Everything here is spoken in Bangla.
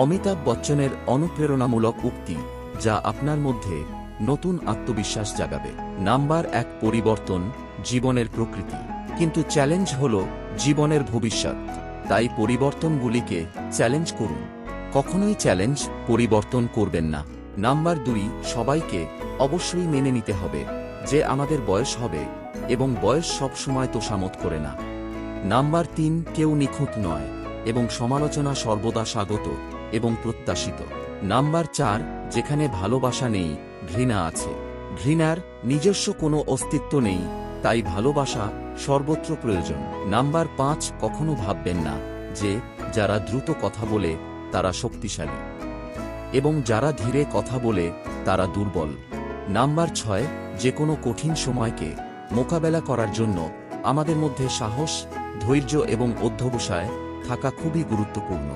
অমিতাভ বচ্চনের অনুপ্রেরণামূলক উক্তি, যা আপনার মধ্যে নতুন আত্মবিশ্বাস জাগাবে। নাম্বার 1, পরিবর্তন জীবনের প্রকৃতি, কিন্তু চ্যালেঞ্জ হল জীবনের ভবিষ্যৎ। তাই পরিবর্তনগুলিকে চ্যালেঞ্জ করুন, কখনোই চ্যালেঞ্জ পরিবর্তন করবেন না। নাম্বার 2, সবাইকে অবশ্যই মেনে নিতে হবে যে আমাদের বয়স হবে, এবং বয়স সব সময় তোষামত করে না। নাম্বার 3, কেউ নিখুঁত নয় এবং সমালোচনা সর্বদা স্বাগত এবং প্রত্যাশিত। নাম্বার 4, যেখানে ভালোবাসা নেই ঘৃণা আছে। ঘৃণার নিজস্ব কোনো অস্তিত্ব নেই, তাই ভালোবাসা সর্বত্র প্রয়োজন। নাম্বার 5, কখনো ভাববেন না যে যারা দ্রুত কথা বলে তারা শক্তিশালী এবং যারা ধীরে কথা বলে তারা দুর্বল। নাম্বার 6, যে কোনো কঠিন সময়কে মোকাবেলা করার জন্য আমাদের মধ্যে সাহস, ধৈর্য এবং অধ্যবসায় থাকা খুবই গুরুত্বপূর্ণ।